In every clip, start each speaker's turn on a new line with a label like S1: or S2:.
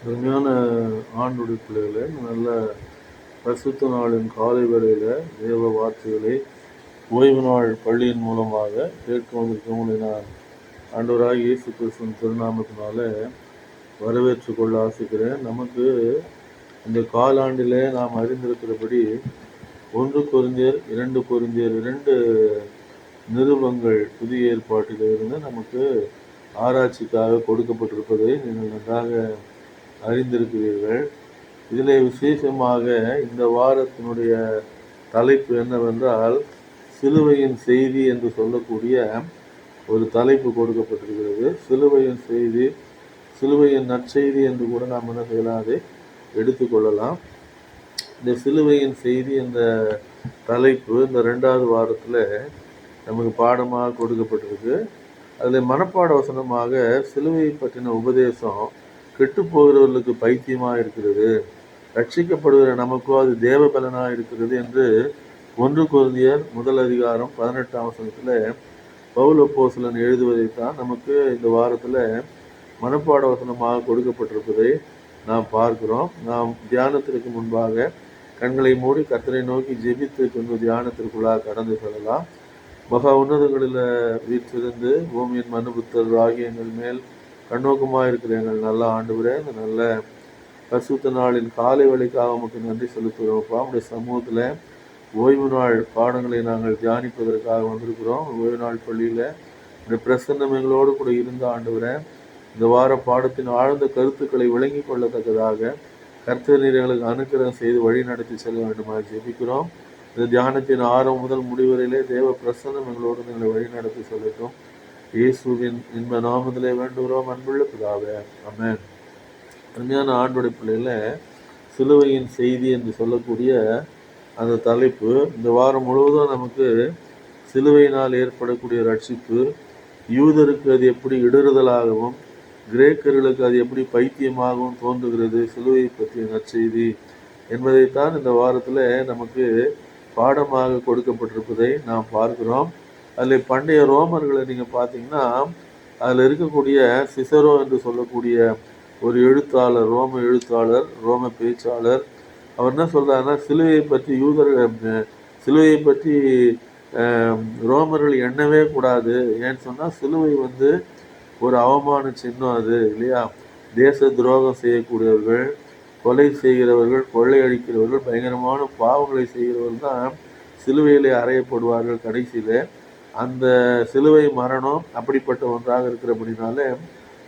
S1: அருமையான ஆண்டுடைய பிள்ளைகளே, நல்ல பரிசுத்த நாளின் காலை வேளையில் தேவ வார்த்தைகளை ஓய்வு நாள் பள்ளியின் மூலமாக கேட்க வந்திருக்கவங்களை நான் ஆண்டவராக இயேசு கிறிஸ்துவின் திருநாமத்தினால வரவேற்று கொள்ள ஆசைக்கிறேன். நமக்கு இந்த காலாண்டிலே நாம் அறிந்திருக்கிறபடி 1 கொரிந்தியர் 2 கொரிந்தியர் 2 நிருபங்கள் புதிய ஏற்பாட்டில் இருந்து நமக்கு ஆராய்ச்சிக்காக கொடுக்கப்பட்டிருப்பதை நீங்கள் நன்றாக அறிந்திருக்கிறீர்கள். இதிலே விசேஷமாக இந்த வாரத்தினுடைய தலைப்பு என்னவென்றால், சிலுவையின் செய்தி என்று சொல்லக்கூடிய ஒரு தலைப்பு கொடுக்கப்பட்டிருக்கிறது. சிலுவையின் செய்தி, சிலுவையின் நற்செய்தி என்று கூட நாம் என்ன செய்யலாம், அதை எடுத்துக்கொள்ளலாம். இந்த சிலுவையின் செய்தி என்ற தலைப்பு இந்த 2வது வாரத்தில் நமக்கு பாடமாக கொடுக்கப்பட்டிருக்கு. அதில் மனப்பாட வசனமாக சிலுவையை பற்றின உபதேசம் கெட்டு போகிறவர்களுக்கு பைத்தியமாக இருக்கிறது, ரட்சிக்கப்படுகிற நமக்கோ அது தேவ பலனாக இருக்கிறது என்று 1 கொரிந்தியர் 1 வசனத்தில் பவுல் அப்போஸ்தலன் எழுதுவதைத்தான் நமக்கு இந்த வாரத்தில் மனப்பாட வசனமாக கொடுக்கப்பட்டிருப்பதை நாம் பார்க்கிறோம். நாம் தியானத்திற்கு முன்பாக கண்களை மூடி கர்த்தரை நோக்கி ஜெபித்து கொண்டு தியானத்திற்குள்ளாக கடந்து செல்லலாம். மகா உன்னதங்களில் வீற்றிருந்து பூமியின் மனுபுத்தர் ஆகிய எங்கள் மேல் கண்ணோக்கமாக இருக்கிற எங்கள் நல்ல ஆண்டவரே, இந்த நல்ல பரிசுத்த நாளின் காலை வேளைக்காக நமக்கு நன்றி செலுத்துகிறோம்ப்பா. நம்முடைய சமூகத்தில் ஓய்வு நாள் பாடங்களை நாங்கள் தியானிப்பதற்காக வந்திருக்கிறோம். ஓய்வு நாள் பள்ளியில் இந்த பிரசன்னம் எங்களோடு கூட இருந்த ஆண்டவரே, இந்த வார பாடத்தின் ஆழ்ந்த கருத்துக்களை விளங்கி கொள்ளத்தக்கதாக கர்த்தர் நீர் எங்களுக்கு அனுக்கிரகம் செய்து வழி நடத்தி செல்ல வேண்டுமாக ஜெபிக்கிறோம். இந்த தியானத்தின் ஆரம்பம் முதல் முடிவரையிலே தேவ பிரசன்னம் எங்களோடு எங்களை வழி நடத்தி செல்லட்டும். இயேசுவின் இன்ப நாமத்திலே வேண்டுகிறோம் அன்புள்ள பிதாவே, ஆமென். அருமையான ஆண்டுடைய பிள்ளையில சிலுவையின் செய்தி என்று சொல்லக்கூடிய அந்த தலைப்பு இந்த வாரம் முழுவதும் நமக்கு சிலுவையினால் ஏற்படக்கூடிய ரட்சிப்பு, யூதருக்கு அது எப்படி இடறுதலாகவும் கிரேக்கர்களுக்கு அது எப்படி பைத்தியமாகவும் தோன்றுகிறது, சிலுவையை பற்றிய நற்செய்தி என்பதைத்தான் இந்த வாரத்தில் நமக்கு பாடமாக கொடுக்கப்பட்டிருப்பதை நாம் பார்க்கிறோம். அதில் பண்டைய ரோமர்களை நீங்கள் பார்த்தீங்கன்னா அதில் இருக்கக்கூடிய சிசரோ என்று சொல்லக்கூடிய ஒரு எழுத்தாளர், ரோம எழுத்தாளர், ரோம பேச்சாளர், அவர் என்ன சொல்கிறாருன்னா, சிலுவையை பற்றி சிலுவையை பற்றி ரோமர்கள் எண்ணவே கூடாது. ஏன்னு சொன்னால் சிலுவை ஒரு அவமான சின்னம் அது இல்லையா. தேச துரோகம் செய்யக்கூடியவர்கள், கொலை செய்கிறவர்கள், கொள்ளையடிக்கிறவர்கள், பயங்கரமான பாவங்களை செய்கிறவர்கள் தான் சிலுவையிலே அறையப்படுவார்கள். கடைசியில் அந்த சிலுவை மரணம் அப்படிப்பட்ட ஒன்றாக இருக்கிறபடினாலே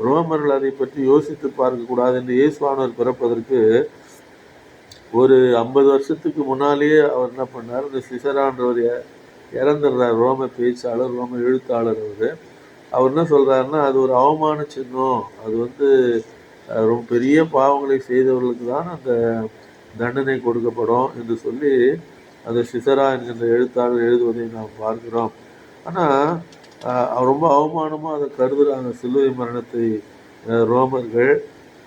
S1: ரோமர்கள் அதை பற்றி யோசித்து பார்க்கக்கூடாது என்று இயேசுவானவர் பிறப்பதற்கு ஒரு 50 வருஷத்துக்கு முன்னாலேயே அவர் என்ன பண்ணார், இந்த சிசரான்றவர் இறந்துடுறார். ரோம பேச்சாளர், ரோம எழுத்தாளர். அவர் என்ன சொல்கிறாருன்னா, அது ஒரு அவமான சின்னம், அது ரொம்ப பெரிய பாவங்களை செய்தவர்களுக்கு தான் அந்த தண்டனை கொடுக்கப்படும் என்று சொல்லி அந்த சிசரா என்கின்ற எழுத்தாளர் எழுதுவதை நாம் பார்க்கிறோம். ஆனால் ரொம்ப அவமானமாக அதை கருதுகிறாங்க சிலுவை மரணத்தை ரோமர்கள்.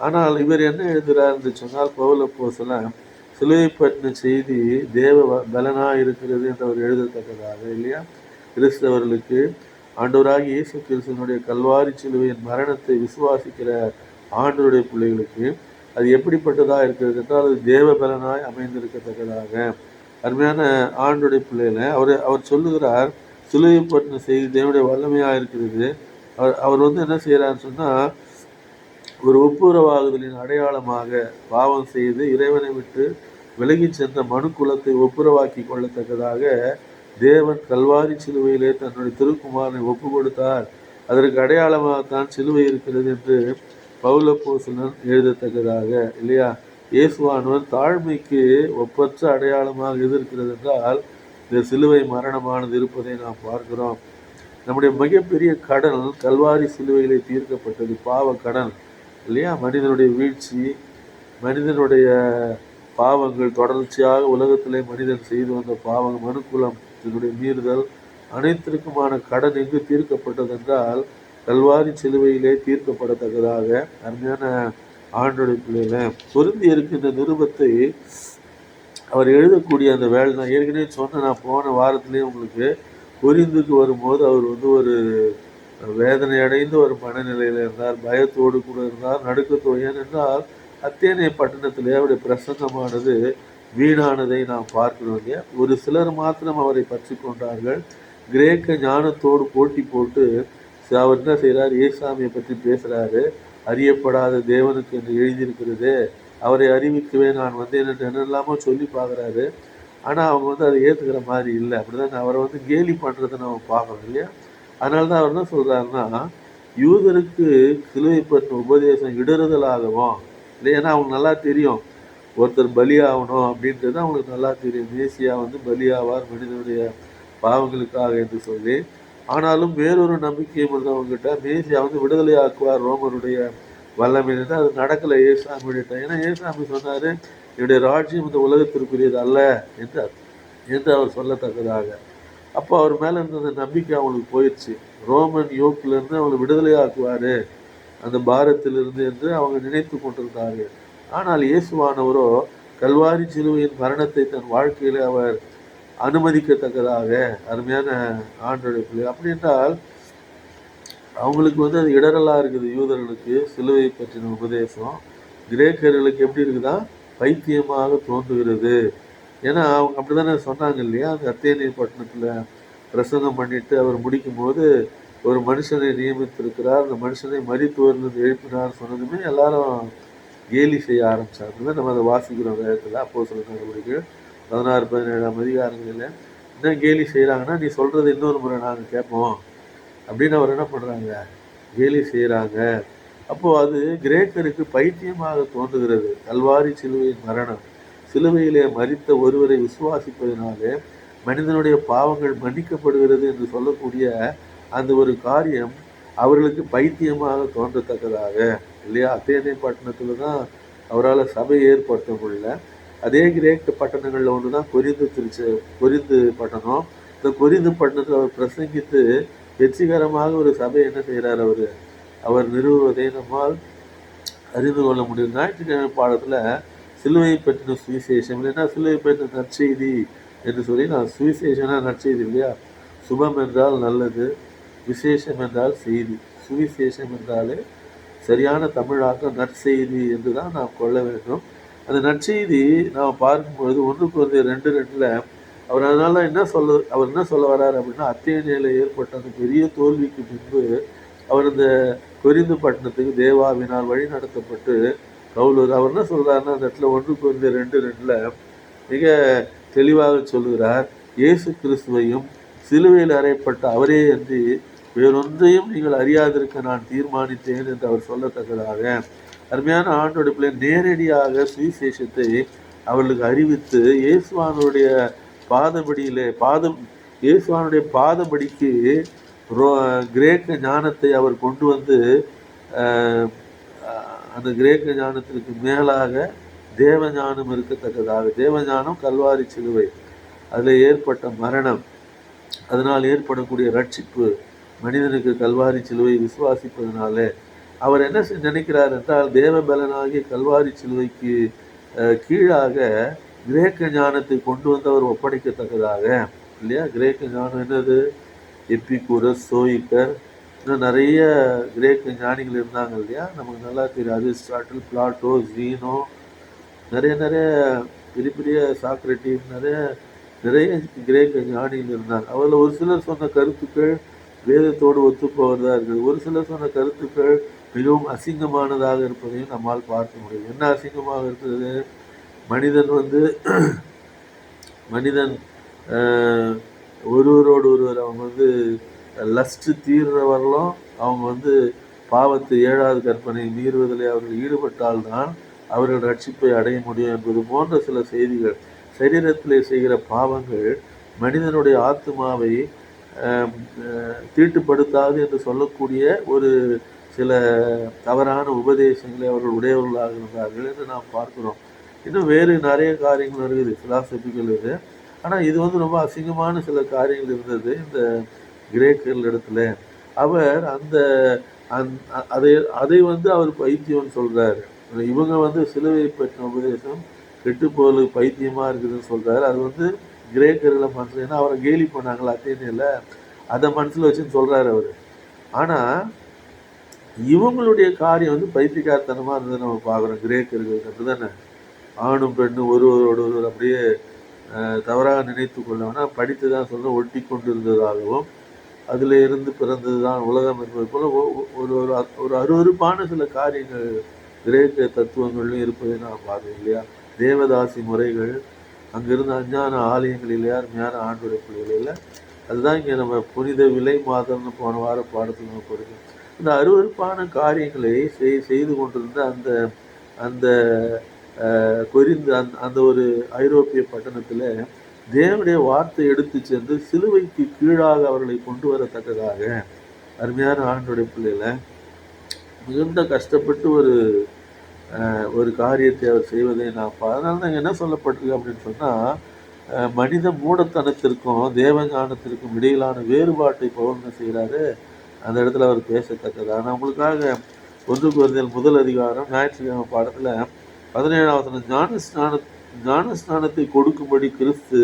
S1: ஆனால் இவர் என்ன எழுதுகிறார் என்று சொன்னால், பவுல் அப்போஸ்தலன் சிலுவை பற்றின செய்தி தேவ பலனாக இருக்கிறது என்று அவர் எழுதத்தக்கதாக இல்லையா. கிறிஸ்தவர்களுக்கு ஆண்டவராகிய இயேசு கிறிஸ்துவனுடைய கல்வாரி சிலுவையின் மரணத்தை விசுவாசிக்கிற ஆண்டவருடைய பிள்ளைகளுக்கு அது எப்படிப்பட்டதாக இருக்கிறது என்றால் அது தேவ பலனாய் அமைந்திருக்கத்தக்கதாக. அருமையான ஆண்டவருடைய பிள்ளைகளை அவர் சொல்லுகிறார், சிலுவை பற்றின செய்தி தேவனுடைய வல்லமையாக இருக்கிறது. அவர் என்ன செய்கிறான்னு சொன்னால், ஒரு ஒப்புரவாகுதலின் அடையாளமாக பாவம் செய்து இறைவனை விட்டு விலகி சென்ற மனு குலத்தை ஒப்புரவாக்கி கொள்ளத்தக்கதாக தேவன் கல்வாரி சிலுவையிலே தன்னுடைய திருக்குமாரனை ஒப்பு கொடுத்தார். அதற்கு அடையாளமாகத்தான் சிலுவை இருக்கிறது என்று பவுல் அப்போஸ்தலன் எழுதத்தக்கதாக இல்லையா. இயேசுவானவர் தாழ்மைக்கு ஒப்பற்ற அடையாளமாக எது இருக்கிறது என்றால் இந்த சிலுவை மரணமானது இருப்பதை நாம் பார்க்கிறோம். நம்முடைய மிகப்பெரிய கடன் கல்வாரி சிலுவையிலே தீர்க்கப்பட்டது, பாவ கடன் இல்லையா. மனிதனுடைய வீழ்ச்சி, மனிதனுடைய பாவங்கள், தொடர்ச்சியாக உலகத்திலே மனிதன் செய்து வந்த பாவம், மனுக்குலம் இதனுடைய மீறுதல் அனைத்திற்குமான கடன் எங்கு தீர்க்கப்பட்டது என்றால் கல்வாரி சிலுவையிலே தீர்க்கப்படத்தக்கதாக. அருமையான ஆண்டோடைய பிள்ளைகளை பொருந்தி இருக்கின்ற நிருபத்தை அவர் எழுதக்கூடிய அந்த வேலை நான் ஏற்கனவே சொன்னேன். நான் போன வாரத்திலே உங்களுக்கு கொரிந்துக்கு வரும்போது அவர் ஒரு வேதனை அடைந்த ஒரு மனநிலையில் இருந்தார், பயத்தோடு கூட இருந்தார், நடுக்கத்தோடு. ஏனென்றால் அத்தேனே பட்டணத்திலே அவருடைய பிரசங்கமானது வீணானதை நாம் பார்க்கிறோம் இல்லையா. ஒரு சிலர் மாத்திரம் அவரை பற்றி கொண்டார்கள். கிரேக்க ஞானத்தோடு போட்டி போட்டு அவர் என்ன செய்கிறார், ஏசாமியை பற்றி பேசுகிறாரு. அறியப்படாத தேவனுக்கு என்று எழுதியிருக்கிறது, அவரை அறிவிக்கவே நான் வந்தேன் என்று என்னெல்லாமோ சொல்லி பார்க்குறாரு. ஆனால் அவங்க அதை ஏற்றுக்கிற மாதிரி இல்லை. அப்படிதான் அவரை கேலி பண்ணுறதை நம்ம பார்க்கணும் இல்லையா. அதனால தான் அவர் என்ன சொல்கிறாருன்னா, யூதருக்கு சிலுவை பற்றின உபதேசம் இடறுதலாகவும் இல்லை. ஏன்னா அவங்களுக்கு நல்லா தெரியும் ஒருத்தர் பலியாகணும் அப்படின்றது அவங்களுக்கு நல்லா தெரியும். மேசியா பலியாவார் மனிதனுடைய பாவங்களுக்காக என்று சொல்லி. ஆனாலும் வேறொரு நம்பிக்கையை இருந்தவங்ககிட்ட மேசியா விடுதலை ஆக்குவார் ரோமருடைய வல்லமையிலிருந்து. அது நடக்கலை ஏசாமியிட்ட. ஏன்னா ஏசாமி சொன்னார், என்னுடைய ராஜ்யம் இந்த உலகத்திற்குரியது அல்ல என்று அவர் சொல்லத்தக்கதாக. அப்போ அவர் மேலே இருந்த அந்த நம்பிக்கை அவங்களுக்கு போயிடுச்சு. ரோமன் யோக்கிலிருந்து அவங்களை விடுதலை ஆக்குவார் அந்த பாரத்திலிருந்து என்று அவங்க நினைத்து கொண்டிருந்தார்கள். ஆனால் இயேசுவானவரோ கல்வாரி சிலுவையின் மரணத்தை தன் வாழ்க்கையில் அவர் அனுமதிக்கத்தக்கதாக அருமையான ஆண்டோடைய பிள்ளை. அப்படி என்றால் அவங்களுக்கு அது இடரலாக இருக்குது. யூதர்களுக்கு சிலுவை பற்றின உபதேசம் கிரேக்கர்களுக்கு எப்படி இருக்குதா, பைத்தியமாக தோன்றுகிறது. ஏன்னா அவங்க அப்படி தானே சொன்னாங்க இல்லையா. அந்த அத்தேனே பட்டணத்தில் பிரசங்கம் பண்ணிட்டு அவர் முடிக்கும் போது ஒரு மனுஷனை நியமித்திருக்கிறார், அந்த மனுஷனை மரித்தோரிலிருந்து எழுப்பினார் சொன்னதுமே எல்லாரும் கேலி செய்ய ஆரம்பித்தாங்க. நம்ம அதை வாசிக்கிறோம் வேதத்தில். அப்போஸ்தலர் நடவடிக்கைகள் 16-17 அதிகாரங்களில் என்ன கேலி செய்கிறாங்கன்னா, நீ சொல்கிறது இன்னொரு முறை நாங்கள் கேட்போம் அப்படின்னு அவர் என்ன பண்ணுறாங்க, கேலி செய்கிறாங்க. அப்போது அது கிரேக்கருக்கு பைத்தியமாக தோன்றுகிறது. கல்வாரி சிலுவையின் மரணம், சிலுவையிலே மரித்த ஒருவரை விசுவாசிப்பதனாலே மனிதனுடைய பாவங்கள் மன்னிக்கப்படுகிறது என்று சொல்லக்கூடிய அந்த ஒரு காரியம் அவர்களுக்கு பைத்தியமாக தோன்றத்தக்கதாக இல்லையா. அத்தேனே பட்டணத்தில் தான் அவரால் சபை ஏற்படுத்த முடியல. அதே கிரேக்க பட்டணங்களில் ஒன்று தான் கொரிந்து பட்டணம். இந்த கொரிந்து பட்டணத்தில் அவர் பிரசங்கித்து வெற்றிகரமாக ஒரு சபை என்ன செய்கிறார், அவர் நிறுவுவதை நம்மால் அறிந்து கொள்ள முடியும். ஞாயிற்றுக்கிழமை பாடத்தில் சிலுவை பற்றின சுவிசேஷம் இல்லைன்னா சிலுவை பற்றின நற்செய்தி என்று சொல்லி நான் சுவிசேஷனா நற்செய்தி இல்லையா. சுபம் என்றால் நல்லது, விசேஷம் என்றால் செய்தி. சுவிசேஷம் என்றாலே சரியான தமிழாக்கம் நற்செய்தி என்று தான் நாம் கொள்ள வேண்டும். அந்த நற்செய்தி நாம் பார்க்கும்பொழுது 1 Corinthians 2:2 அவர் அதனால அவர் என்ன சொல்ல வர்றார் அப்படின்னா, அத்தேனேல ஏற்பட்ட அந்த பெரிய தோல்விக்கு பின்பு அவர் இந்த கொரிந்து பட்டணத்துக்கு தேவாவினால் வழி நடத்தப்பட்டு அவர் என்ன சொல்கிறாருன்னா, அந்த இடத்துல 1 Corinthians 2:2 மிக தெளிவாக சொல்லுகிறார், இயேசு கிறிஸ்துவையும் சிலுவையில் அறையப்பட்ட அவரே அன்றி வேறொன்றையும் நீங்கள் அறியாதிருக்க நான் தீர்மானித்தேன் என்று அவர் சொல்லத்தக்கதாக அருமையான ஆண்டோடைய பிள்ளை நேரடியாக சுவிசேஷத்தை அவர்களுக்கு அறிவித்து இயேசுவானுடைய இயேசுவானுடைய பாதபடிக்கு கிரேக்க ஞானத்தை அவர் கொண்டு அந்த கிரேக்க ஞானத்திற்கு மேலாக தேவஞானம் இருக்கத்தக்கதாக, தேவஞானம் கல்வாரி சிலுவை, அதில் ஏற்பட்ட மரணம், அதனால் ஏற்படக்கூடிய ரட்சிப்பு, மனிதனுக்கு கல்வாரி சிலுவை விசுவாசிப்பதனாலே அவர் என்ன நினைக்கிறார் என்றால், தேவபலனாகிய கல்வாரி சிலுவைக்கு கீழாக கிரேக்க ஞானத்தை கொண்டு அவர் ஒப்படைக்கத்தக்கதாக இல்லையா. கிரேக்க ஞானம் என்னது, எப்பிகூரஸ், ஸ்டோயிக்கர், இன்னும் நிறைய கிரேக்க ஞானிகள் இருந்தாங்க இல்லையா. நமக்கு நல்லா தெரியும், அரிஸ்டாட்டில், பிளாட்டோ, ஜீனோ, நிறைய பெரிய பெரிய சாக்ரட்டிஸ், நிறைய கிரேக்க ஞானிகள் இருந்தாங்க. அவரில் ஒரு சிலர் சொன்ன கருத்துக்கள் வேதத்தோடு ஒத்துப்போவதாக இருக்குது. ஒரு சிலர் சொன்ன கருத்துக்கள் மிகவும் அசிங்கமானதாக இருப்பதையும் நம்மால் பார்க்க முடியும். என்ன அசிங்கமாக இருக்கிறது, மனிதன் ஒருவரோடு ஒருவர் அவங்க லஸ்ட் தீர்றவர்களும் அவங்க பாவத்தை 7வது கற்பனை மீறுவதில் அவர்கள் ஈடுபட்டால்தான் அவர்கள் ரட்சிப்பை அடைய முடியும் என்பது போன்ற சில செய்திகள். சரீரத்திலே செய்கிற பாவங்கள் மனிதனுடைய ஆத்மாவை தீட்டுப்படுத்தாது என்று சொல்லக்கூடிய ஒரு சில தவறான உபதேசங்களை அவர்கள் உடையவர்களாக இருந்தார்கள் என்று நாம் பார்க்கிறோம். இன்னும் வேறு நிறைய காரியங்கள் இருக்குது, பிலாசபிகள் இது. ஆனால் இது ரொம்ப அசிங்கமான சில காரியங்கள் இருந்தது இந்த கிரேக்கர்கள் இடத்துல. அவர் அதை அவர் பைத்தியம்னு சொல்கிறாரு. இவங்க சிலுவை பற்றின உபதேசம் கெட்டுப்போல் பைத்தியமாக இருக்குதுன்னு சொல்கிறாரு. அது கிரேக்கர்களை மனசில், ஏன்னா அவரை கேலி பண்ணாங்களா அத்தேனியில், அதை மனசில் வச்சுன்னு சொல்கிறாரு அவர். ஆனால் இவங்களுடைய காரியம் வந்து பைத்தியக்காரத்தனமாக இருந்தது நம்ம பார்க்குறோம் கிரேக்கர்கள். அப்படிதானே? ஆணும் பெண்ணும் ஒருவரோடு ஒருவர் அப்படியே தவறாக நினைத்து கொள்ளவனா படித்து தான் சொல்ல ஒட்டி கொண்டு இருந்ததாகவும் அதில் இருந்து பிறந்தது தான் உலகம் என்பது போல ஒரு ஒரு ஒரு அருவருப்பான சில காரியங்கள் கிரேக்க தத்துவங்கள்லையும் இருப்பதை நான் பார்க்கிறேன் இல்லையா? தேவதாசி முறைகள், அங்கிருந்த அஞ்ஞான ஆலயங்களில் அருமையான ஆண்டுடைய பிள்ளைகளில் அதுதான் இங்கே நம்ம புனித விலை மாதம்னு போன வார பாடத்தில் நம்ம படிக்கணும். இந்த அருவருப்பான காரியங்களை செய்து கொண்டிருந்த அந்த அந்த கொரிந்து அந்த ஒரு ஐரோப்பிய பட்டணத்தில் தேவனுடைய வார்த்தை எடுத்து சென்று சிலுவைக்கு கீழாக அவர்களை கொண்டு வரத்தக்கதாக அருமையான ஆண்டுடைய பிள்ளைகளை மிகுந்த கஷ்டப்பட்டு ஒரு காரியத்தை அவர் செய்வதை நான் அதனால தான் என்ன சொல்லப்பட்டிருக்கு அப்படின்னு சொன்னால், மனித மூடத்தனத்திற்கும் தேவஞானத்திற்கும் இடையிலான வேறுபாட்டை பவுல் செய்கிறாரு அந்த இடத்துல அவர் பேசத்தக்கது. ஆனால் உங்களுக்காக 1 கொரிந்தியர் 1 அதிகாரம் ஞாயிற்றுக்கிழமை பாடத்தில் 17 ஞானஸ்நானத்தை கொடுக்கும்படி கிறிஸ்து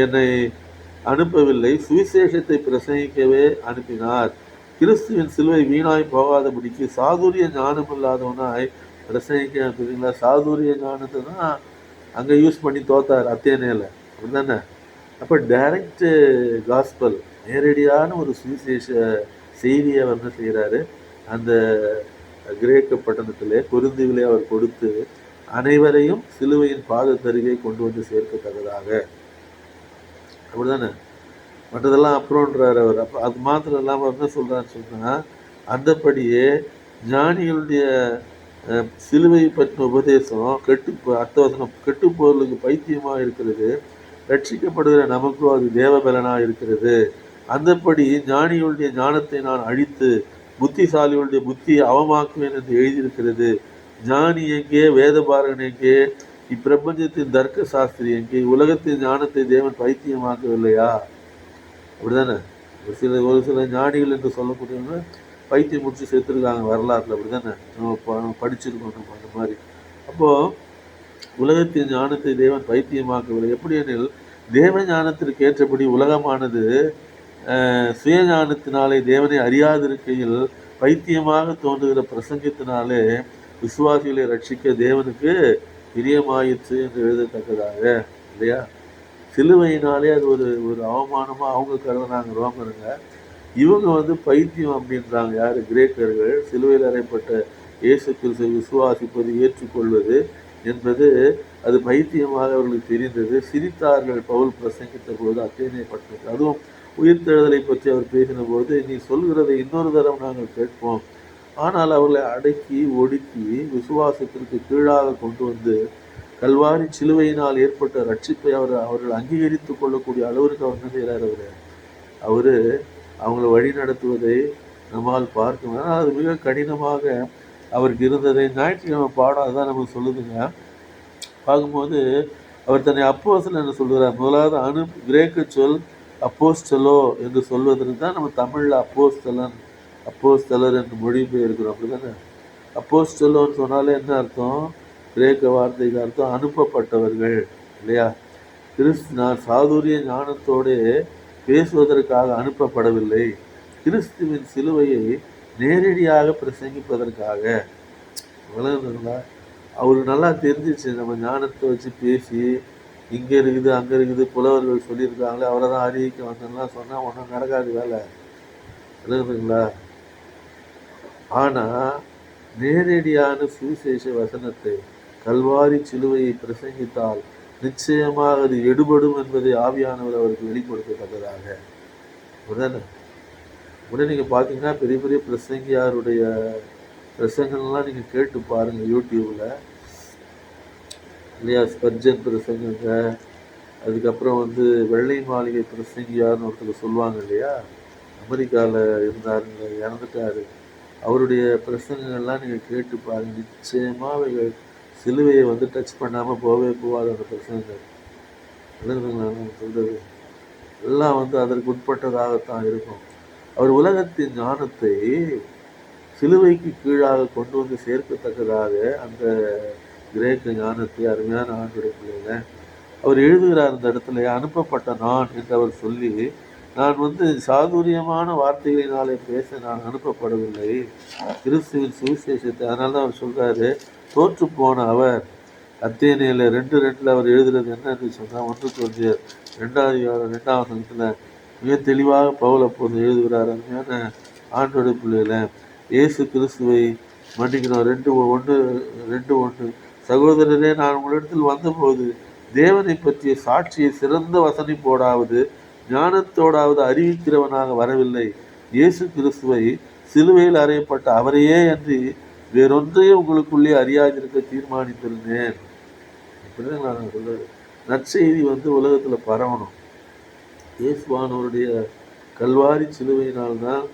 S1: என்னை அனுப்பவில்லை, சுவிசேஷத்தை பிரசங்கிக்கவே அனுப்பினார். கிறிஸ்துவின் சிலுவை வீணாய் போகாதபடிக்கு சாதுரிய ஞானம் இல்லாதவனாய் பிரசங்கிக்க அனுப்புறீங்களா? சாதுரிய ஞானத்தை தான் அங்கே யூஸ் பண்ணி தோத்தார் அத்தேனையில், அப்படிதானே? அப்போ டைரக்ட் காஸ்பல், நேரடியான ஒரு சுவிசேஷ செய்தியை அவர் என்ன செய்கிறாரு அந்த கிரேக்க பட்டணத்திலே கொரிந்துவிலே அவர் கொடுத்து அனைவரையும் சிலுவையின் பாதத்தருகே கொண்டு வந்து சேர்க்கத்தக்கதாக. அப்படிதானே? மற்றதெல்லாம் அப்புறம்ன்றார் அவர். அப்போ அது மாத்திரம் இல்லாமல் என்ன சொல்கிறான்னு சொன்னால், அந்தபடியே ஞானிகளுடைய சிலுவை பற்றின உபதேசம் அர்த்தவசனம் கெட்டு போர்களுக்கு பைத்தியமாக இருக்கிறது, ரட்சிக்கப்படுகிற நமக்கும் அது தேவபலனாக இருக்கிறது. அந்தபடி ஞானிகளுடைய ஞானத்தை நான் அழித்து புத்திசாலிகளுடைய புத்தியை அவமாக்குவேன் என்று எழுதியிருக்கிறது. ஞானி எங்கே, வேதபாரகன் எங்கே, இப்பிரபஞ்சத்தின் தர்க்க சாஸ்திரி எங்கே, உலகத்தின் ஞானத்தை தேவன் பைத்தியமாக்கவில்லையா? அப்படிதானே? ஒரு சில ஞானிகள் என்று சொல்லக்கூடியவங்க பைத்தியம் முடிச்சு சேர்த்துருக்காங்க வரலாற்றில், அப்படிதானே? நம்ம படிச்சிருக்கோம் நம்ம அந்த மாதிரி. அப்போது உலகத்தின் ஞானத்தை தேவன் பைத்தியமாக்கவில்லை. எப்படி எனில், தேவ ஞானத்திற்கு ஏற்றபடி உலகமானது சுயஞானத்தினாலே தேவனை அறியாதிருக்கையில் பைத்தியமாக தோன்றுகிற பிரசங்கத்தினாலே விசுவாசிகளை ரட்சிக்க தேவனுக்கு பிரியமாயிற்று என்று எழுதத்தக்கதாக, இல்லையா? சிலுவையினாலே அது ஒரு அவமானமாக அவங்க கருதுனாங்க ரோமருங்க. இவங்க பைத்தியம் அப்படின்றாங்க யார்? கிரேக்கர்கள். சிலுவையில் அறையப்பட்ட இயேசு கிறிஸ்துவை விசுவாசிப்பது, ஏற்றுக்கொள்வது என்பது அது பைத்தியமாக அவர்களுக்கு தெரிந்தது. சிரித்தார்கள் பவுல் பிரசங்கித்த போது அத்தேனே பட்டணத்தில். அதுவும் உயிர்த்தெழுதலை பற்றி அவர் பேசின போது, நீ சொல்கிறதை இன்னொரு தரம் நாங்கள் கேட்போம், ஆனால் அவர்களை அடக்கி ஒடுக்கி விசுவாசத்திற்கு கீழாக கொண்டு வந்து கல்வாரி சிலுவையினால் ஏற்பட்ட ரட்சிப்பை அவர்கள் அங்கீகரித்து கொள்ளக்கூடிய அளவிற்கு அவர் என்ன செய்கிறார்? அவர் அவங்கள வழி நடத்துவதை நம்மால் பார்க்கணும். ஆனால் அது மிக கடினமாக அவருக்கு இருந்ததை ஞாயிற்றுக்கிழமை பாடம் அதுதான் நமக்கு சொல்லுதுங்க. பார்க்கும்போது அவர் தன்னை அப்போஸ்தலன் என்று சொல்கிறார். முதலாவது கிரேக்க சொல் அப்போஸ்தலோ என்று சொல்வதற்கு தான் நம்ம தமிழில் அப்போஸ்தலர் என்று மொழிபெயர்க்கிறோம், அப்படிதானே? அப்போஸ்தலோன்னு சொன்னாலே என்ன அர்த்தம்? கிரேக்க வார்த்தைக்கு அர்த்தம் அனுப்பப்பட்டவர்கள், இல்லையா? நான் சாதுரிய ஞானத்தோடு பேசுவதற்காக அனுப்பப்படவில்லை, கிறிஸ்துவின் சிலுவையை நேரடியாக பிரசங்கிப்பதற்காக. விளங்குதுங்களா? அவருக்கு நல்லா தெரிஞ்சிச்சு, நம்ம ஞானத்தை வச்சு பேசி இங்கே இருக்குது அங்கே இருக்குது புலவர்கள் சொல்லியிருக்காங்களே அவரை தான் அறிவிக்க வந்தெல்லாம் சொன்னால் ஒன்றும் நடக்காது வேலை. விளங்குதுங்களா? ஆனால் நேரடியான சுவிசேஷ வசனத்தை, கல்வாரி சிலுவையை பிரசங்கித்தால் நிச்சயமாக அது எடுபடும் என்பதை ஆவியானவர் அவருக்கு வெளிப்படுத்தத்தக்கதாக. உடனே நீங்கள் பார்த்தீங்கன்னா பெரிய பெரிய பிரசங்கியாருடைய பிரசங்கங்கள்லாம் நீங்கள் கேட்டு பாருங்கள் யூடியூப்பில், இல்லையா? ஸ்பர்ஜன் பிரசங்கங்க, அதுக்கப்புறம் வெள்ளை மாளிகை பிரசங்கியார்னு ஒருத்தர் சொல்லுவாங்க, இல்லையா? அமெரிக்காவில் இருந்தாருங்க, இறந்துட்டார். அவருடைய பிரசங்கங்கள்லாம் நீங்கள் கேட்டு பாருங்கள். நிச்சயமாக அவைகள் சிலுவையை டச் பண்ணாமல் போகாது அந்த பிரசங்கங்கள். நான் சொல்கிறது எல்லாம் அதற்கு உட்பட்டதாகத்தான் இருக்கும். அவர் உலகத்தின் ஞானத்தை சிலுவைக்கு கீழாக கொண்டு வந்து சேர்க்கத்தக்கதாக அந்த கிரேக்க ஞானத்தை அருமையான ஆண்டுடைய பிள்ளைகளை அவர் எழுதுகிறார். அந்த இடத்துல அனுப்பப்பட்ட நான் என்று அவர் சொல்லி நான் சாதுரியமான வார்த்தைகளினாலே பேச நான் அனுப்பப்படவில்லை, கிறிஸ்துவின் சுவிசேஷத்தை. அதனால தான் அவர் சொல்றாரு, தோற்று போன அவர் அத்தேனையில் 2:2 அவர் எழுதுறது என்னன்னு சொன்னால், 1 Corinthians 2 மிக தெளிவாக பவுல் அப்போது எழுதுகிறார். அருமையான ஆண்டோடைய பிள்ளைகளை, இயேசு கிறிஸ்துவை மன்னிக்கணும். 2:1 சகோதரரே, நான் உங்களிடத்தில் வந்தபோது தேவனை பற்றிய சாட்சியை சிறந்த வசனிப்போடாவது ஞானத்தோடாவது அறிவிக்கிறவனாக வரவில்லை. இயேசு கிறிஸ்துவை சிலுவையில் அறையப்பட்ட அவரையே அன்றி வேறொன்றையும் உங்களுக்குள்ளே அறியாதிருக்க தீர்மானித்திருந்தேன். இப்படிதான் நான் சொல்றது. நற்செய்தி உலகத்தில் பரவணும். இயேசுவானவருடைய கல்வாரி சிலுவையினால்தான்,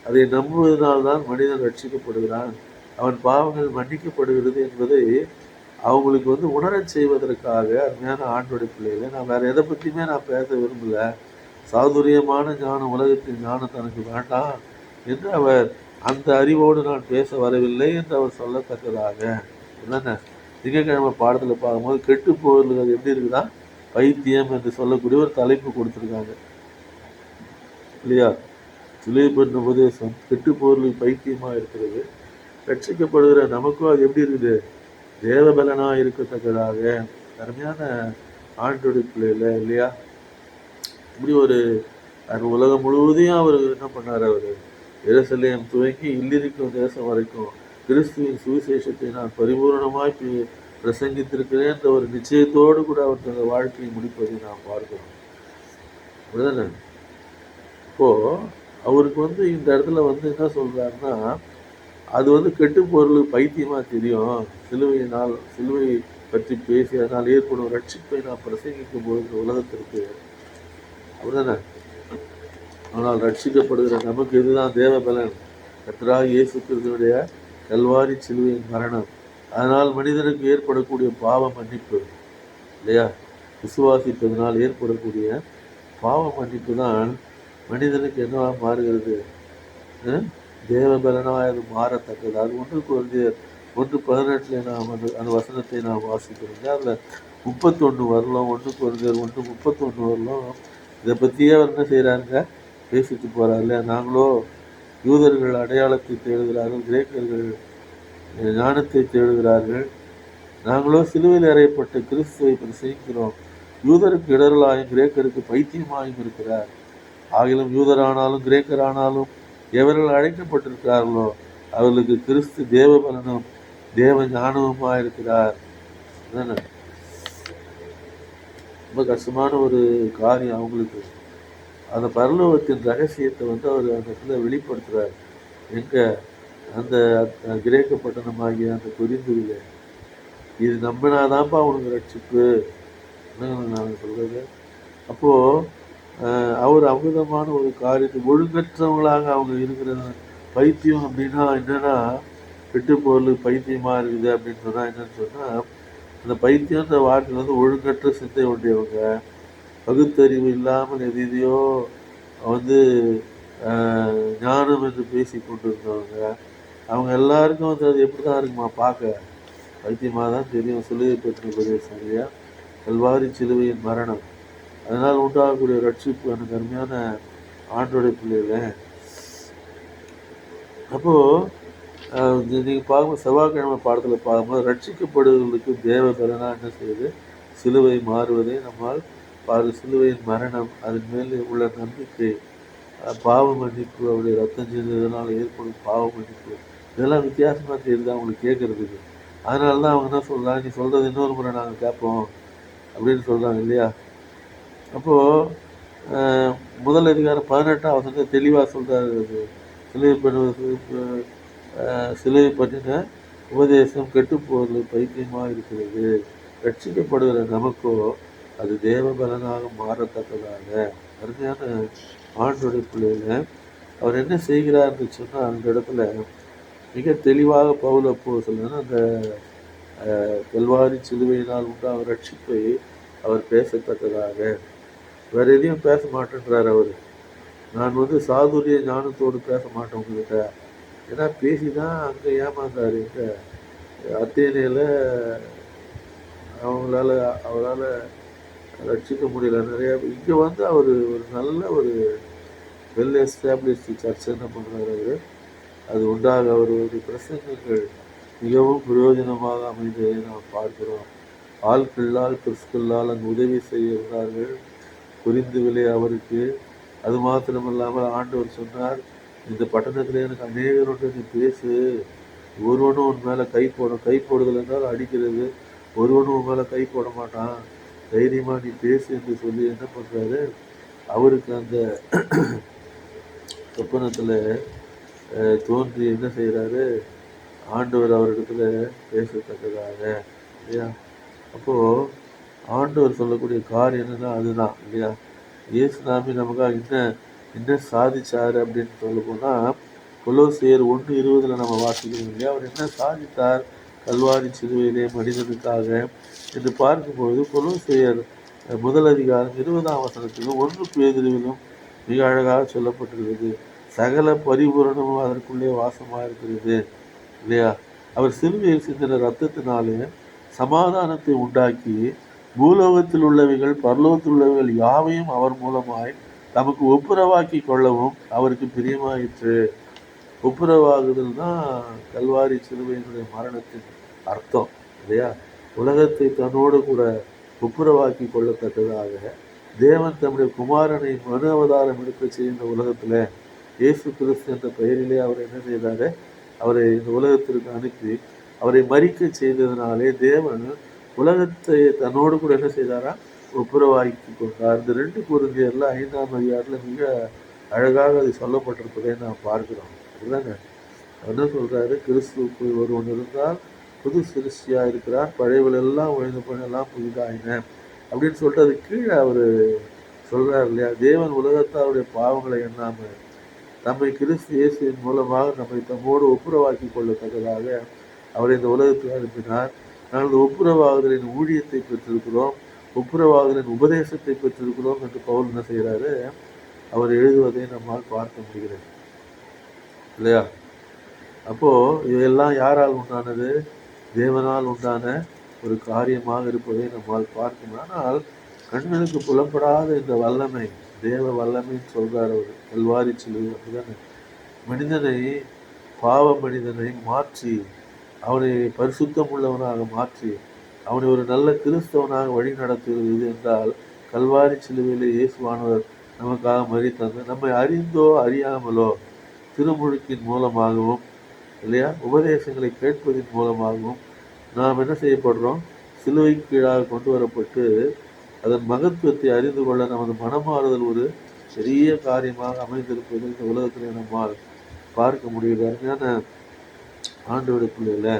S1: அதை நம்புவதனால்தான் மனிதன் ரட்சிக்கப்படுகிறான், அவன் பாவங்கள் மன்னிக்கப்படுகிறது என்பதை அவங்களுக்கு உணரச் செய்வதற்காக அருமையான ஆண்டோடைய பிள்ளைகளை, நான் வேற எதை பற்றியுமே நான் பேச விரும்பல. சாதுரியமான ஞானம், உலகத்தின் ஞானம் தனக்கு வேண்டாம் என்று அவர் அந்த அறிவோடு நான் பேச வரவில்லை என்று அவர் சொல்லத்தக்கதாக. என்னென்ன திங்கட்கிழமை பாடத்தில் பார்க்கும்போது கெட்டு போகிறது எப்படி இருக்குதா, பைத்தியம் என்று சொல்லக்கூடிய ஒரு தலைப்பு கொடுத்துருக்காங்க இல்லையா? சிலுவை பண்ண உபதேசம் கெட்டு போர்கள் பைத்தியமாக இருக்கிறது. ரட்சிக்கப்படுகிற நமக்கும் அது எப்படி இருக்குது, தேவபலனாக இருக்கத்தக்கதாக. அருமையான ஆண்டோடைய பிள்ளைகளை இல்லையா? இப்படி ஒரு உலகம் முழுவதையும் அவர் என்ன பண்ணார், அவர் எருசலேம் துவங்கி இல்லிரிக்கும் தேசம் வரைக்கும் கிறிஸ்துவின் சுவிசேஷத்தை நான் பரிபூர்ணமாய் பிரசங்கித்திருக்கிறேன் என்ற ஒரு நிச்சயத்தோடு கூட அவர் தனது வாழ்க்கையை முடிப்பதை நாம் பார்க்கிறோம். அப்படிதானே? இப்போ அவருக்கு இந்த இடத்துல என்ன சொல்றாருன்னா, அது கெட்டு போறதுக்கு பைத்தியமா தெரியும். சிலுவை பற்றி பேசி அதனால் ஏற்படும் ரட்சிப்பை நான் பிரசங்கிக்கும் போது உலகத்திற்கு, அப்படிதானே? ஆனால் ரட்சிக்கப்படுகிற நமக்கு இதுதான் தேவபலன், கர்த்தராகிய இயேசு கிறிஸ்துவினுடைய கல்வாரி சிலுவையின் மரணம். அதனால் மனிதனுக்கு ஏற்படக்கூடிய பாவ மன்னிப்பு இல்லையா, விசுவாசிப்பதனால் ஏற்படக்கூடிய பாவ மன்னிப்பு தான் மனிதனுக்கு என்னவா மாறுகிறது, தேவபலனாக அது மாறத்தக்கது. அது 1 நாம் அந்த வசனத்தை நாம் வாசிக்கிறோம். அதில் 31 வரலாம், 1 வரலாம். இதை பற்றியே அவர் என்ன செய்கிறாருங்க, பேசிட்டு போகிறார் இல்லையா? நாங்களோ யூதர்கள் அடையாளத்தை தேடுகிறார்கள், கிரேக்கர்கள் ஞானத்தை தேடுகிறார்கள். நாங்களோ சிலுவையில் அறையப்பட்ட கிறிஸ்துவை பிரசங்கிக்கிறோம். யூதருக்கு இடரலாயும் கிரேக்கருக்கு பைத்தியமாயும் இருக்கிறார். ஆகிலும் யூதரானாலும் கிரேக்கரானாலும் எவர்கள் அழைக்கப்பட்டிருக்கிறார்களோ அவர்களுக்கு கிறிஸ்து தேவபலனும் தேவ ஞானமுமாக இருக்கிறார். ரொம்ப கஷ்டமான ஒரு காரியம் அவங்களுக்கு. அந்த பரலோகத்தின் ரகசியத்தை அவர் அந்த இடத்துல வெளிப்படுத்துகிறார். எங்கே, அந்த கிரேக்க பட்டணமாகிய அந்த கொரிந்துவிலே. இது நம்பினாதான்ப்பா அவனுக்கு ரட்சிப்பு நான் சொல்கிறது. அப்போது அவர் அமிதமான ஒரு காரியத்தை ஒழுங்கற்றவங்களாக அவங்க இருக்கிறது. பைத்தியம் அப்படின்னா என்னென்னா, கெட்டு பொருள் பைத்தியமாக இருக்குது அப்படின்னு சொன்னால் என்னன்னு சொன்னால், அந்த பைத்தியன்ற வார்த்தை ஒழுங்கற்ற சிந்தை உடையவங்க, பகுத்தறிவு இல்லாமல் எதையோ ஞானம் என்று பேசி கொண்டு இருந்தவங்க, அவங்க எல்லாருக்கும் அது எப்படி தான் இருக்குமா, பார்க்க பைத்தியமாக தான் தெரியும். சிலுவை பற்றின உபதேசம் இல்லையா, கல்வாரி சிலுவையின் மரணம், அதனால் உண்டாகக்கூடிய ரட்சிப்பு. எனக்கு அருமையான ஆண்டோடைய பிள்ளைகளை, அப்போது நீங்கள் பார்க்கும்போது செவ்வாய்க்கிழமை பாடத்தில் பார்க்கும்போது ரட்சிக்கப்படுவதற்கு தேவபலனா என்ன செய்யுது, சிலுவை மாறுவதை நம்மால் சிலுவையின் மரணம், அதன் மேலே உள்ள நம்பிக்கை, பாவ மன்னிப்பு, அவருடைய ரத்தம் செஞ்சதுனால ஏற்படும் பாவ மன்னிப்பு, இதெல்லாம் வித்தியாசமாக தெரியுது அவங்களுக்கு கேட்குறதுக்கு. அதனால தான் அவங்க என்ன சொல்கிறாங்க, நீ சொல்கிறது இன்னொரு முறை நாங்கள் கேட்போம் அப்படின்னு சொல்கிறாங்க இல்லையா? அப்போது முதல் அதிகாரம் 18ஆம் வசனத்தை தெளிவாக சொல்கிறாரு. சிலுவை பற்றின உபதேசம் கெட்டு போவது பைத்தியமாக இருக்கிறது, ரட்சிக்கப்படுகிற நமக்கோ அது தேவபலனாக மாறத்தக்கதாக. அருமையான ஆண்டோடைய பிள்ளைகளை, அவர் என்ன செய்கிறார்னு சொன்னால், அந்த இடத்துல மிக தெளிவாக பவுல் அப்போஸ்தலன் அந்த கல்வாரி சிலுவையினால் உண்டான ரட்சிப்பை அவர் பேசத்தக்கதாக. வேற எதையும் பேச மாட்டேன்றார் அவர். நான் சாதுரிய ஞானத்தோடு பேச மாட்டேன் உங்ககிட்ட, ஏன்னா பேசி தான் அங்கே ஏமாந்தார். எங்கே அத்தேனையில் அவரால் ரட்சிக்க முடியல நிறையா. இங்கே அவர் ஒரு நல்ல ஒரு வெல் எஸ்டாப்ளிஷ்டு சர்ச் என்ன பண்ணுறாரு அவர், அது உண்டாக அவருடைய பிரசங்கங்கள் மிகவும் பிரயோஜனமாக அமைந்ததை நாம் பார்க்கிறோம். ஆட்களால் கிறிஸ்துக்களால் அங்கு உதவி செய்ய இருந்தார்கள். புரிந்துவில்லை அவருக்கு. அது மாத்திரமில்லாமல் ஆண்டவர் சொன்னார், இந்த பட்டணத்தில் எனக்கு அநேகரோடு நீ பேசு, ஒருவனும் உன் மேலே கை போடுதல் என்றால் அடிக்கிறது, ஒருவனும் உன் மேலே கை போட மாட்டான், தைரியமாக நீ பேசு என்று சொல்லி என்ன பண்ணுறாரு, அவருக்கு அந்த சொப்பனத்தில் தோன்றி என்ன செய்கிறாரு, ஆண்டவர் அவரிடத்துல பேசத்தக்கதாக இல்லையா. அப்போது ஆண்டவர் சொல்லக்கூடிய காரியம் என்னன்னா அதுதான் இல்லையா. இயேசு நாமி நமக்காக என்ன சாதிச்சார் அப்படின்னு சொல்ல போனால், கொலோசியர் 1:20 நம்ம வாசிக்கிறோம் இல்லையா. அவர் என்ன சாதித்தார் கல்வாரி சிலுவையிலே மனிதனுக்காக என்று பார்க்கும்போது, கொலோசியர் 1 1 பேதுருவிலும் மிக அழகாக சொல்லப்பட்டிருக்கிறது. சகல பரிபூரணமும் அதற்குள்ளே வாசமாக இருக்கிறது இல்லையா. அவர் சிலுவையில் சிந்தின ரத்தத்தினாலே சமாதானத்தை உண்டாக்கி பூலோகத்தில் உள்ளவைகள் பரலோகத்தில் உள்ளவைகள் யாவையும் அவர் மூலமாய் நமக்கு ஒப்புரவாக்கி கொள்ளவும் அவருக்கு பிரியமாயிற்று. ஒப்புரவாகுதல் தான் கல்வாரி சிலுவையினுடைய மரணத்தின் அர்த்தம் இல்லையா. உலகத்தை தன்னோடு கூட ஒப்புரவாக்கி கொள்ளத்தக்கதாக தேவன் தம்முடைய குமாரனை மனு அவதாரம் எடுக்க செய்கின்ற உலகத்தில் இயேசு கிறிஸ்து என்ற பெயரிலே அவர் என்ன செய்தார், அவரை இந்த உலகத்திற்கு அனுப்பி அவரை மரிக்க செய்ததினாலே தேவன் உலகத்தை தன்னோடு கூட என்ன செய்தாரா, ஒப்புரவாக்கி கொண்டார். இந்த 2 கொரிந்தியர்ல 5ஆம் அதிகாரத்தில் மிக அழகாக அது சொல்லப்பட்டிருப்பதை நாம் பார்க்கிறோம். அதுதாங்க என்ன சொல்றாரு, கிறிஸ்துவுக்குள் ஒருவன் இருந்தால் புது சிருஷ்டியாக இருக்கிறார், பழையவள் எல்லாம் ஒழிந்து போனெல்லாம் புதிதாயின அப்படின்னு சொல்லிட்டு அது கீழே அவர் சொல்றாரு இல்லையா. தேவன் உலகத்தாருடைய பாவங்களை எண்ணாமல் நம்மை கிறிஸ்து இயேசுவின் மூலமாக நம்மை தம்மோடு ஒப்புரவாக்கி கொள்ளத்தக்கதாக அவரை இந்த உலகத்துக்கு அனுப்பினார். நாங்கள் ஒப்புரவாகுதலின் ஊழியத்தை பெற்றிருக்கிறோம், ஒப்புரவாகுதலின் உபதேசத்தை பெற்றிருக்கிறோம் என்று பவுல் என்ன செய்கிறாரு, அவர் எழுதுவதை நம்மால் பார்க்க முடிகிறது இல்லையா. அப்போது இவையெல்லாம் யாரால் உண்டானது, தேவனால் உண்டான ஒரு காரியமாக இருப்பதை நம்மால் பார்க்கணும். ஆனால் கண்களுக்கு புலப்படாத இந்த வல்லமை, தேவ வல்லமைன்னு சொல்கிறார் அவர் கல்வாரி சிலுவை. அப்படிதானே மனிதனை, பாவ மனிதனை மாற்றி அவனை பரிசுத்தம் உள்ளவனாக மாற்றி அவனை ஒரு நல்ல கிறிஸ்தவனாக வழி நடத்துவது இது என்றால் கல்வாரி சிலுவையில் இயேசுவானவர் நமக்காக மரித்தந்து நம்மை அறிந்தோ அறியாமலோ திருமுழுக்கின் மூலமாகவும் இல்லையா, உபதேசங்களை கேட்பதன் மூலமாகவும் நாம் என்ன செய்யப்படுறோம், சிலுவை கீழாக கொண்டு வரப்பட்டு அதன் மகத்துவத்தை அறிந்து கொள்ள நமது மனமாறுதல் ஒரு பெரிய காரியமாக அமைந்திருப்பது இந்த உலகத்தில் நம்மால் பார்க்க முடியுது. அருமையான ஆண்டோட பிள்ளைகளை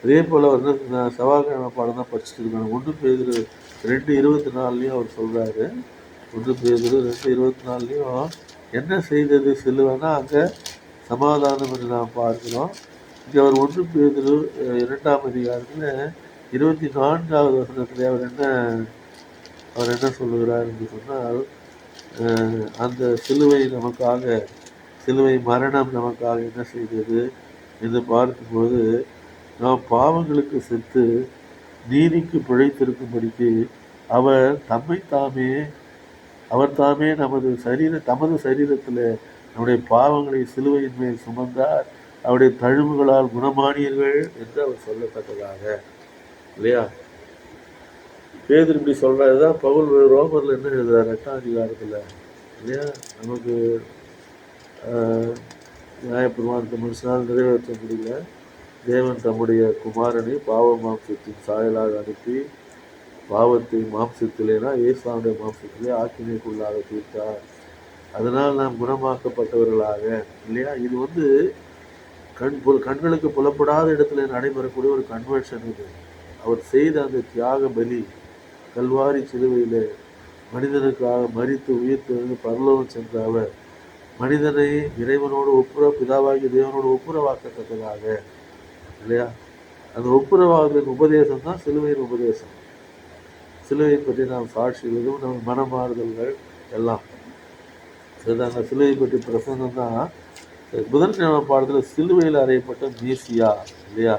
S1: அதே போல் வந்து செவ்வாய்க்கிழமை பாடம் தான் படிச்சுட்டு இருக்காங்க. 1 பேதுரு 2:24 அவர் சொல்கிறாரு. 1 பேதுரு 2:24 என்ன செய்தது சிலுவைனா அங்கே சமாதானம் என்று நாம் பார்க்கிறோம். இங்கே அவர் 1 பேதுரு 2ஆம் அதிகாரத்தில் 24வது வசனத்தில் அவர் என்ன சொல்லுகிறார் என்று சொன்னால், அந்த சிலுவை நமக்காக, சிலுவை மரணம் நமக்காக என்ன செய்தது என்று பார்க்கும்போது, நாம் பாவங்களுக்கு செத்து நீதிக்கு பிழைத்திருக்கும்படிக்கு அவர் தாமே தமது சரீரத்தில் நம்முடைய பாவங்களை சிலுவையின் மேல் சுமந்தார், அவருடைய தழும்புகளால் குணமானியர்கள் என்று அவர் சொல்லத்தக்கதாக இல்லையா. பேதுரு இப்படி சொல்றதுதான் பவுல் ரோமர்ல என்ன எழுதுறாரு 8ஆம் அதிகாரத்தில் இல்லையா. நமக்கு நியாயப்பிரமாணத்தை மனுஷனால் நிறைவேற்ற முடியல, தேவன் தம்முடைய குமாரனை பாவ மாம்சத்தின் சாயலாக அனுப்பி பாவத்தை மாம்சத்திலேனா இயேசுடைய மாம்சத்திலே ஆக்கினைக்குள்ளாக தீர்த்தார். அதனால் நாம் குணமாக்கப்பட்டவர்களாக இல்லையா. இது வந்து கண்களுக்கு புலப்படாத இடத்துல நடைபெறக்கூடிய ஒரு கன்வர்ஷன். இது அவர் செய்த அந்த தியாக பலி கல்வாரி சிலுவையில் மனிதனுக்காக மரித்து உயிர்த்து பரலோகம் சென்ற அவர் மனிதனை இறைவனோடு பிதாவாகிய தேவனோடு ஒப்புரவாக்கத்தக்கதாக இல்லையா. அந்த ஒப்புரவாகுதலின் உபதேசம் தான் சிலுவையின் உபதேசம். சிலுவையை பற்றி நாம் சாட்சி எழுதும் நம்ம மனமாறுதல்கள் எல்லாம் சரிதாங்க. சிலுவை பற்றி பிரசங்கம் தான் புதன்கிழமை பாடத்தில் சிலுவையில் அறையப்பட்ட மேசியா இல்லையா.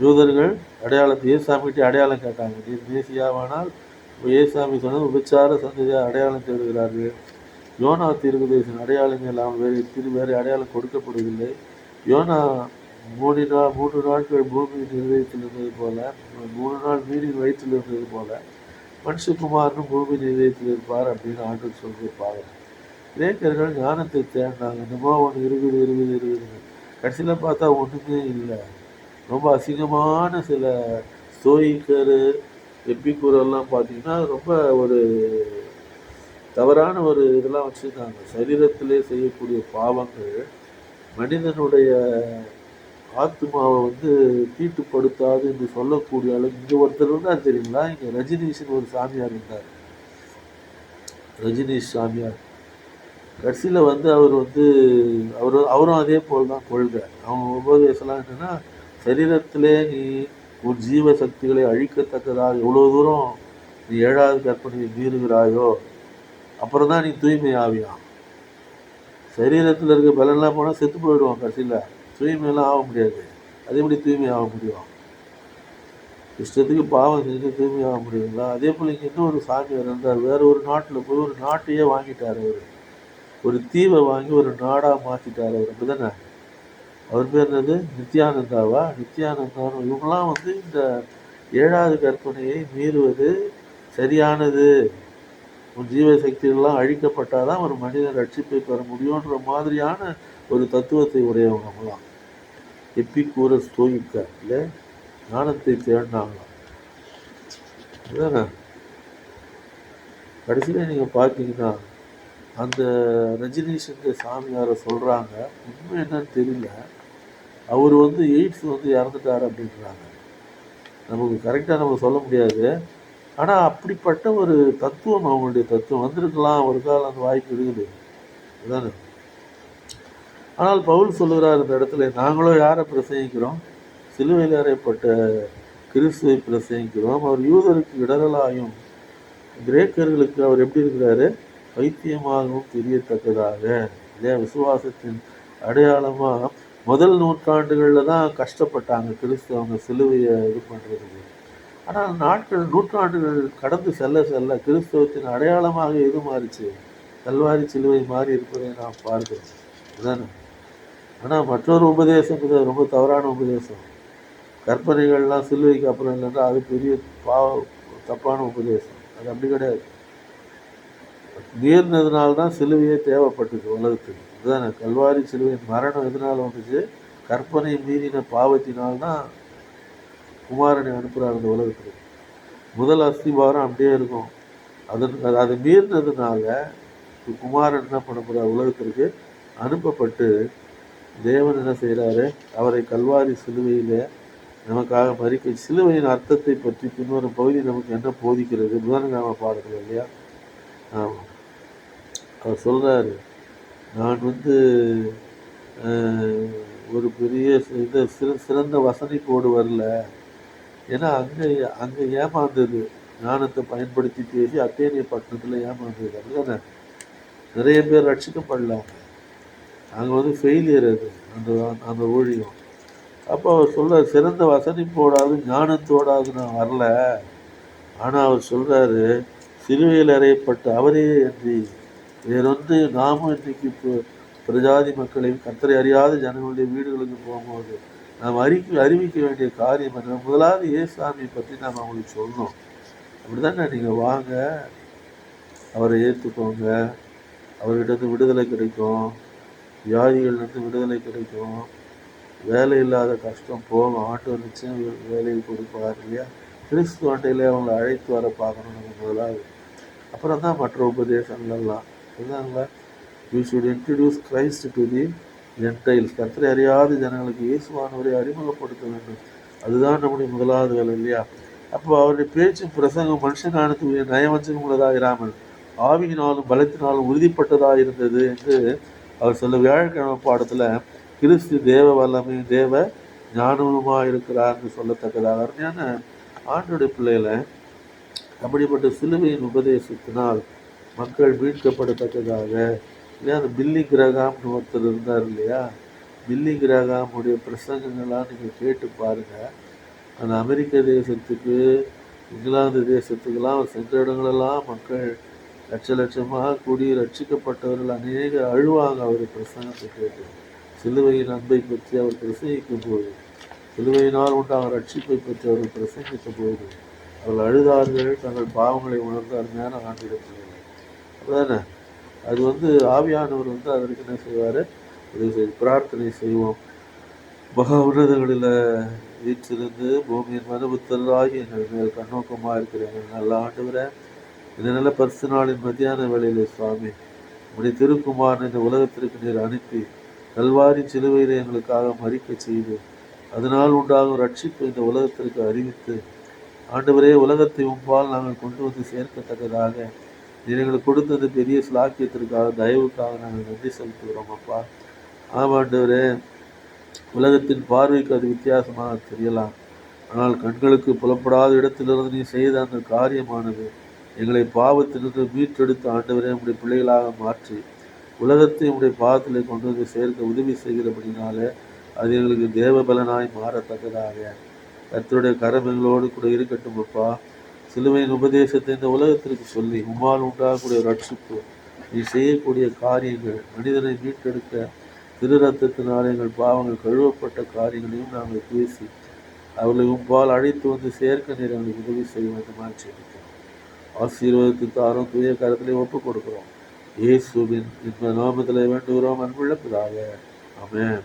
S1: யூதர்கள் அடையாளத்தை ஏசாமிகிட்டே அடையாளம் கேட்டாங்க, நீர் மேசியாவானால் ஏசாமி சொன்னது விபச்சார சந்ததியாக அடையாளம் தேடுகிறார்கள், யோனா தீர்க்கதரிசியின் அடையாளங்கள் எல்லாம் வேறு அடையாளம் கொடுக்கப்படவில்லை. யோனா 3 நாட்கள் பூமியின் இதயத்தில் இருந்தது போல, 3 நாள் மீனின் வயிற்றில் இருந்தது போல மனுஷகுமாரனும் பூமியின் இதயத்தில் இருப்பார் அப்படின்னு ஆண்டவர் சொல்லியிருப்பாங்க. கிரேக்கர்கள் ஞானத்தை தேடினாங்க. என்னமோ ஒன்று இருக்குது. கடைசியில் பார்த்தா ஒன்றுமே இல்லை. ரொம்ப அசிங்கமான சில ஸ்தோயிக்கர் எப்பிக்கூரெல்லாம் பார்த்தீங்கன்னா ரொம்ப ஒரு தவறான ஒரு இதெல்லாம் வச்சுருக்காங்க. சரீரத்திலே செய்யக்கூடிய பாவங்கள் மனிதனுடைய ஆத்மாவை தீட்டுப்படுத்தாது என்று சொல்லக்கூடிய அளவுக்கு இங்கே ஒருத்தர் இருந்தார் தெரியுங்களா? இங்கே ரஜினீஷன் ஒரு சாமியார் இருந்தார். ரஜினீஷ் சாமியார் கடைசியில் அவரும் அதே போல் தான் கொள்கை. அவங்க உபதேசம்லாம் என்னென்னா, சரீரத்திலே நீ உன் ஜீவ சக்திகளை அழிக்கத்தக்கதாக எவ்வளோ தூரம் நீ 7வது கற்பனையை மீறுகிறாயோ அப்புறம் தான் நீ தூய்மை ஆவியான். சரீரத்தில் இருக்க பலன்லாம் போனால் செத்து போயிடுவான். கடைசியில் தூய்மையெல்லாம் ஆக முடியாது. அதே எப்படி தூய்மை ஆக முடியும்? இஷ்டத்துக்கு பாவம் செஞ்சு தூய்மை ஆக முடியுங்களா? அதே போல் இங்கே இன்னொரு சாமியார் இருந்தார். வேற ஒரு நாட்டில் போய் ஒரு நாட்டையே வாங்கிட்டார். ஒரு தீவை வாங்கி ஒரு நாடாக மாற்றிட்டார். அவர் அப்படிதானே? அவர் பேர் என்னது? நித்யானந்தாவா? நித்யானந்தான்னு இவங்கெல்லாம் இந்த 7வது கற்பனையை மீறுவது சரியானது. உன் ஜீவ சக்திகள்லாம் அழிக்கப்பட்டாதான் ஒரு மனிதன் ரட்சிப்பை பெற முடியுன்ற மாதிரியான ஒரு தத்துவத்தை உடையவங்கலாம். எப்பிக்கூரஸ் ஸ்தோயிக்க இல்லை, ஞானத்தை தேடினாங்களாம். அதுதானே கடைசியில் நீங்கள் பார்த்தீங்கன்னா அந்த ரஜினீஷன்ற சாமியாரை சொல்கிறாங்க. உண்மை என்னன்னு தெரியல. அவர் எய்ட்ஸ் இறந்துட்டார் அப்படின்றாங்க. நமக்கு கரெக்டாக நம்ம சொல்ல முடியாது. ஆனால் அப்படிப்பட்ட ஒரு தத்துவம் அவங்களுடைய தத்துவம் வந்திருக்கலாம். ஒரு காலம் அந்த வாய்ப்பு இருக்குது. அதுதானே. ஆனால் பவுல் சொல்லுகிறார் இந்த இடத்துல, நாங்களோ யாரை பிரசங்கிக்கிறோம்? சிலுவையில் அறையப்பட்ட கிறிஸ்துவை பிரசங்கிக்கிறோம். அவர் யூதருக்கு இடரலாயும் கிரேக்கர்களுக்கு அவர் எப்படி இருக்கிறாரு? பைத்தியமாகவும் தெரியத்தக்கதாக இல்லையா? விசுவாசத்தின் அடையாளமாக முதல் நூற்றாண்டுகளில் தான் கஷ்டப்பட்டாங்க கிறிஸ்தவங்க சிலுவையை இது பண்ணுறதுக்கு. ஆனால் நூற்றாண்டுகள் கடந்து செல்ல செல்ல கிறிஸ்தவத்தின் அடையாளமாக எது மாறிச்சு? கல்வாரி சிலுவை மாறி இருப்பதை நாம் பார்க்கிறோம். அதுதானே. ஆனால் மற்றொரு உபதேசம் இது ரொம்ப தவறான உபதேசம். கற்பனைகள்லாம் சிலுவைக்கு அப்புறம் இல்லைன்னா அது பெரிய தப்பான உபதேசம். அது அப்படி கிடையாது. மீறினதுனால்தான் சிலுவையே தேவைப்பட்டுச்சு உலகத்துக்கு. இதுதானே. கல்வாரி சிலுவையின் மரணம் எதனால் வந்துச்சு? கற்பனை மீறின பாவத்தினால்தான் குமாரனை அனுப்புகிறார் இந்த உலகத்துக்கு. முதல் அஸ்திபாரம் அப்படியே இருக்கும். அதை மீறினதுனால குமாரன் என்ன பண்ண போகிறார்? உலகத்திற்கு அனுப்பப்பட்டு தேவன் என்ன செய்கிறாரு? அவரை கல்வாரி சிலுவையில் நமக்காக மறிக்க. சிலுவையின் அர்த்தத்தை பற்றி பின்வரும் பகுதி நமக்கு என்ன போதிக்கிறது? புதன்கிழமை பாடத்தில் இல்லையா? ஆமாம். அவர் சொல்கிறாரு, நான் ஒரு பெரிய சிறந்த வசனிப்போடு வரல. ஏன்னா அங்கே ஏமாந்தது. ஞானத்தை பயன்படுத்தி பேசி அத்தேனிய பட்டணத்தில் ஏமாந்தது. அப்படிதானே. நிறைய பேர் ரட்சிக்கப்படலாம். அங்கே ஃபெயிலியர் அது அந்த ஊழியம். அப்போ அவர் சொல்கிறார், சிறந்த வசனிப்போடாது ஞானத்தோடாது நான் வரல. ஆனால் அவர் சொல்கிறாரு, சிலுவையில் அறையப்பட்ட அவரே அன்றி வேறொன்று நாமும் இன்றைக்கு பிரஜாதி மக்களையும் கர்த்தரை அறியாத ஜனங்களுடைய வீடுகளுக்கு போகும்போது நாம் அறிவிக்க வேண்டிய காரியம் என்ன? முதலாவது இயேசுசாமியை பற்றி நாம் அவங்களுக்கு சொல்லணும். அப்படி தானே. நீங்கள் வாங்க, அவரை ஏற்றுக்கோங்க, அவர்கிட்ட விடுதலை கிடைக்கும், வியாதிகள்லேருந்து விடுதலை கிடைக்கும், வேலை இல்லாத கஷ்டம் போகும், ஆண்டவர் நிச்சயம் வேலையை கொடுப்பார் இல்லையா? கிறிஸ்து ஆண்டையிலே அவங்களை அழைத்து வர பார்க்கணும் நம்ம முதலாவது. அப்புறம் தான் மற்ற உபதேசங்கள்லாம். அதுதாங்களா, we should introduce Christ to the Gentiles. கர்த்தரை அறியாத ஜனங்களுக்கு இயேசுவானவரை அறிமுகப்படுத்த வேண்டும். அதுதான் நம்முடைய முதலாவது வேலை இல்லையா? அப்போ அவருடைய பேச்சும் பிரசங்கம் மனுஷனானத்துடைய நயவஞ்சகம் உள்ளதாக இராமல் ஆவியினாலும் பலத்தினாலும் உறுதிப்பட்டதாக இருந்தது என்று அவர் சொல்ல. வியாழக்கிழமை பாடத்தில் கிறிஸ்து தேவ வல்லமையும் தேவ ஞானமுமாக இருக்கிறார்னு சொல்லத்தக்கதாக அருமையான ஆண்டோடைய பிள்ளைகளை அப்படிப்பட்ட சிலுவையின் உபதேசத்தினால் மக்கள் மீட்கப்படத்தக்கதாக இல்லையா? அந்த பில்லி கிரகாம்னு ஒருத்தர் இருந்தார் இல்லையா? பில்லி கிரகாமுடைய பிரசங்கங்கள்லாம் நீங்கள் கேட்டு பாருங்கள். அந்த அமெரிக்க தேசத்துக்கு, இங்கிலாந்து தேசத்துக்கெல்லாம் சென்ற இடங்களெல்லாம் மக்கள் லட்சமாக கூடி ரட்சிக்கப்பட்டவர்கள் அநேக அழுவாங்க அவர் பிரசங்கத்தை கேட்டு. சிலுவையின் அன்பை பற்றி அவர் பிரசங்கிக்கும் போது, சிலுவையினால் உண்டான ரட்சிப்பை பற்றி அவர் பிரசங்கித்த போது அவர்கள் அழுதார்கள், தங்கள் பாவங்களை உணர்ந்து அருமையான ஆண்டிடத்தில். அதுதானே அது ஆவியானவர் அதற்கு என்ன செய்வார்? பிரார்த்தனை செய்வோம். மகா உன்னதங்களில் வீற்றிருந்து பூமியின் மனுபுத்தராகி எங்கள் மேல் கண்ணோக்கமாக இருக்கிற எங்கள் நல்ல ஆண்டவரை, இந்த நல்ல பரிசு நாளின் மத்தியான வேளையிலே சுவாமி, உடைய திருக்குமாரன் இந்த உலகத்திற்கு நீர் அனுப்பி கல்வாரி சிலுவையிலே எங்களுக்காக மறிக்க செய்து அதனால் உண்டாகும் ரட்சிப்பு இந்த உலகத்திற்கு அறிவித்து, ஆண்டவரே, உலகத்தை உம்பால் நாங்கள் கொண்டு வந்து சேர்க்கத்தக்கதாக நீர் எங்களுக்கு கொடுத்தது பெரிய சிலாக்கியத்திற்காக, தயவுக்காக நாங்கள் நன்றி செலுத்துகிறோம் அப்பா. ஆமாண்டவரே, உலகத்தின் பார்வைக்கு அது வித்தியாசமாக தெரியலாம். ஆனால் கண்களுக்கு புலப்படாத இடத்திலிருந்து நீ செய்த அந்த காரியமானது எங்களை பாவத்திலிருந்து மீட்டெடுத்து ஆண்டவரே உடைய பிள்ளைகளாக மாற்றி உலகத்தை உடைய பாவத்திலே கொண்டு வந்து சேர்க்க உதவி செய்கிறபடினால அது எங்களுக்கு தேவபலனாய் மாறத்தக்கதாக கர்த்தருடைய கரம் எங்களோடு கூட இருக்கட்டும் அப்பா. சிலுவையின் உபதேசத்தை இந்த உலகத்திற்கு சொல்லி உம்மால் உண்டாகக்கூடிய ரட்சிப்பு, நீ செய்யக்கூடிய காரியங்கள், மனிதனை மீட்டெடுக்க திரு ரத்தத்தினால் எங்கள் பாவங்கள் கழுவப்பட்ட காரியங்களையும் நாங்கள் பேசி அவர்களை உம்பால் அழைத்து வந்து சேர்க்க நீர் எங்களுக்கு உதவி செய்ய வேண்டுமாறு ஜெபிக்கிறோம். ஆசீர்வாதத்தை தாரும் தூய கரத்திலே ஒப்புக் கொடுக்கிறோம். இயேசுவின் இந்த நாமத்திலே வேண்டுகிறோம் அன்புள்ள பிதாவே. ஆமென்.